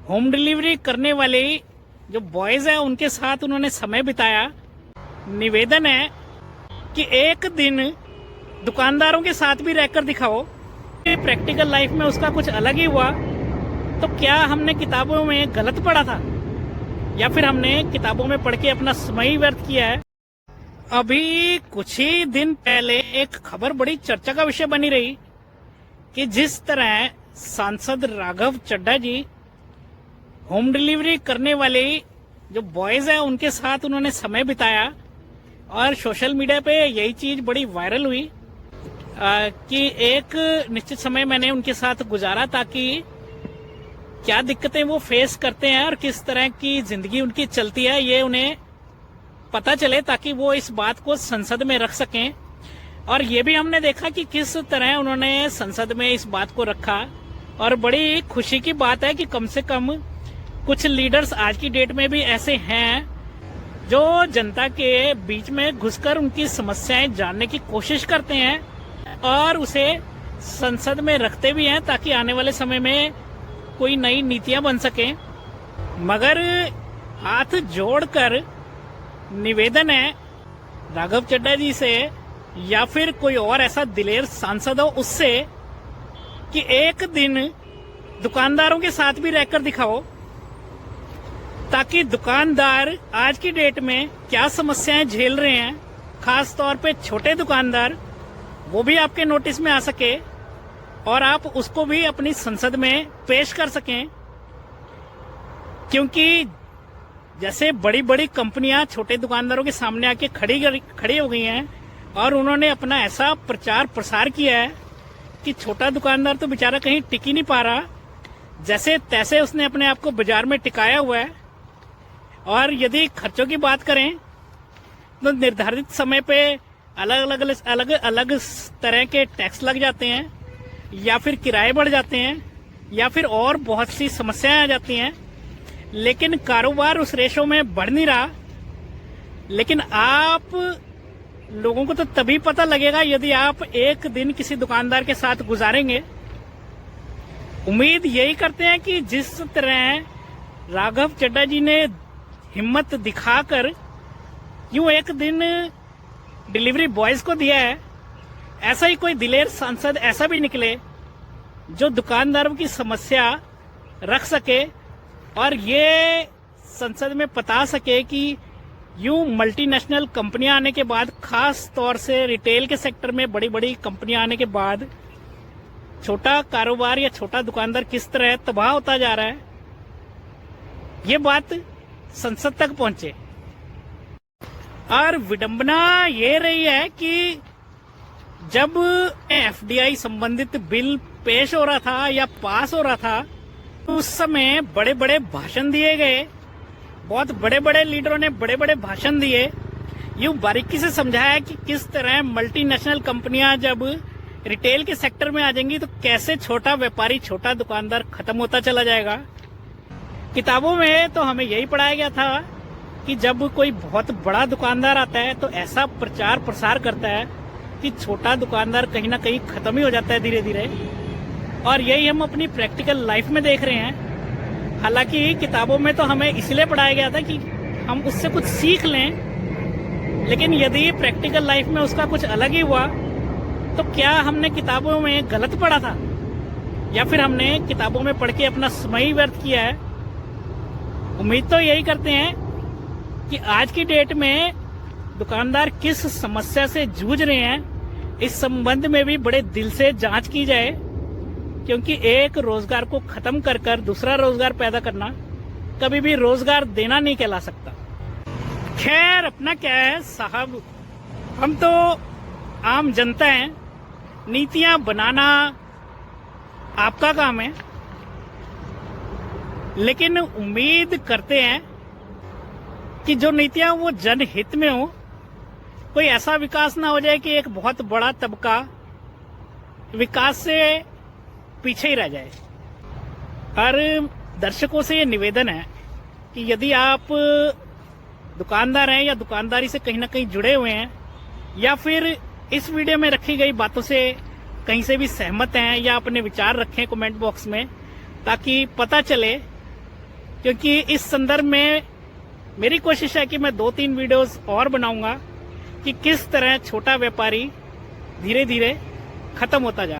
Home delivery करने वाले जो बॉयज हैं उनके साथ उन्होंने समय बिताया। निवेदन है कि एक दिन दुकानदारों के साथ भी रहकर दिखाओ। प्रैक्टिकल लाइफ में उसका कुछ अलग ही हुआ। तो क्या हमने किताबों में गलत पढ़ा था या फिर हमने किताबों में पढ़ के अपना समय ही व्यर्थ किया है? अभी कुछ ही दिन पहले एक खबर बड़ी चर्चा का विषय बनी रही कि जिस तरह सांसद राघव चड्ढा जी होम डिलीवरी करने वाले जो बॉयज हैं उनके साथ उन्होंने समय बिताया और सोशल मीडिया पे यही चीज बड़ी वायरल हुई कि एक निश्चित समय मैंने उनके साथ गुजारा ताकि क्या दिक्कतें वो फेस करते हैं और किस तरह की जिंदगी उनकी चलती है ये उन्हें पता चले, ताकि वो इस बात को संसद में रख सकें। और ये भी हमने देखा कि किस तरह उन्होंने संसद में इस बात को रखा और बड़ी खुशी की बात है कि कम से कम कुछ लीडर्स आज की डेट में भी ऐसे हैं जो जनता के बीच में घुसकर उनकी समस्याएं जानने की कोशिश करते हैं और उसे संसद में रखते भी हैं ताकि आने वाले समय में कोई नई नीतियां बन सकें। मगर हाथ जोड़कर निवेदन है राघव चड्ढा जी से या फिर कोई और ऐसा दिलेर सांसद हो उससे कि एक दिन दुकानदारों के साथ भी रहकर दिखाओ, ताकि दुकानदार आज की डेट में क्या समस्याएं झेल रहे हैं, खास तौर पे छोटे दुकानदार, वो भी आपके नोटिस में आ सके और आप उसको भी अपनी संसद में पेश कर सकें। क्योंकि जैसे बड़ी बड़ी कंपनियां छोटे दुकानदारों के सामने आके खड़ी हो गई हैं और उन्होंने अपना ऐसा प्रचार प्रसार किया है कि छोटा दुकानदार तो बेचारा कहीं टिक ही नहीं पा रहा, जैसे तैसे उसने अपने आप को बाजार में टिकाया हुआ है। और यदि खर्चों की बात करें तो निर्धारित समय पे अलग अलग तरह के टैक्स लग जाते हैं या फिर किराए बढ़ जाते हैं या फिर और बहुत सी समस्याएं आ जाती हैं, लेकिन कारोबार उस रेशो में बढ़ नहीं रहा। लेकिन आप लोगों को तो तभी पता लगेगा यदि आप एक दिन किसी दुकानदार के साथ गुजारेंगे। उम्मीद यही करते हैं कि जिस तरह राघव चड्ढा जी ने हिम्मत दिखाकर यूं एक दिन डिलीवरी बॉयज को दिया है, ऐसा ही कोई दिलेर सांसद ऐसा भी निकले जो दुकानदारों की समस्या रख सके और ये संसद में बता सके कि यूं मल्टीनेशनल कंपनियां आने के बाद, खास तौर से रिटेल के सेक्टर में बड़ी बड़ी कंपनियां आने के बाद छोटा कारोबार या छोटा दुकानदार किस तरह तबाह होता जा रहा है, ये बात संसद तक पहुंचे। और विडंबना ये रही है कि जब एफडीआई संबंधित बिल पेश हो रहा था या पास हो रहा था तो उस समय बड़े बड़े भाषण दिए गए, बहुत बड़े बड़े लीडरों ने बड़े बड़े भाषण दिए, यूं बारीकी से समझाया कि किस तरह मल्टीनेशनल कंपनियां जब रिटेल के सेक्टर में आ जाएंगी तो कैसे छोटा व्यापारी, छोटा दुकानदार खत्म होता चला जाएगा। किताबों में तो हमें यही पढ़ाया गया था कि जब कोई बहुत बड़ा दुकानदार आता है तो ऐसा प्रचार प्रसार करता है कि छोटा दुकानदार कहीं ना कहीं खत्म ही हो जाता है धीरे धीरे। और यही हम अपनी प्रैक्टिकल लाइफ में देख रहे हैं। हालांकि किताबों में तो हमें इसलिए पढ़ाया गया था कि हम उससे कुछ सीख लें, लेकिन यदि प्रैक्टिकल लाइफ में उसका कुछ अलग ही हुआ तो क्या हमने किताबों में गलत पढ़ा था या फिर हमने किताबों में पढ़ के अपना समय ही व्यर्थ किया है? उम्मीद तो यही करते हैं कि आज की डेट में दुकानदार किस समस्या से जूझ रहे हैं, इस संबंध में भी बड़े दिल से जांच की जाए, क्योंकि एक रोजगार को खत्म कर कर दूसरा रोजगार पैदा करना कभी भी रोजगार देना नहीं कहला सकता। खैर, अपना क्या है साहब, हम तो आम जनता हैं, नीतियां बनाना आपका काम है, लेकिन उम्मीद करते हैं कि जो नीतियां वो जनहित में हो, कोई ऐसा विकास ना हो जाए कि एक बहुत बड़ा तबका विकास से पीछे ही रह जाए। और दर्शकों से ये निवेदन है कि यदि आप दुकानदार हैं या दुकानदारी से कहीं ना कहीं जुड़े हुए हैं या फिर इस वीडियो में रखी गई बातों से कहीं से भी सहमत हैं या अपने विचार रखें कमेंट बॉक्स में, ताकि पता चले क्योंकि इस संदर्भ में मेरी कोशिश है कि मैं 2-3 वीडियोस और बनाऊंगा कि किस तरह छोटा व्यापारी धीरे धीरे खत्म होता जा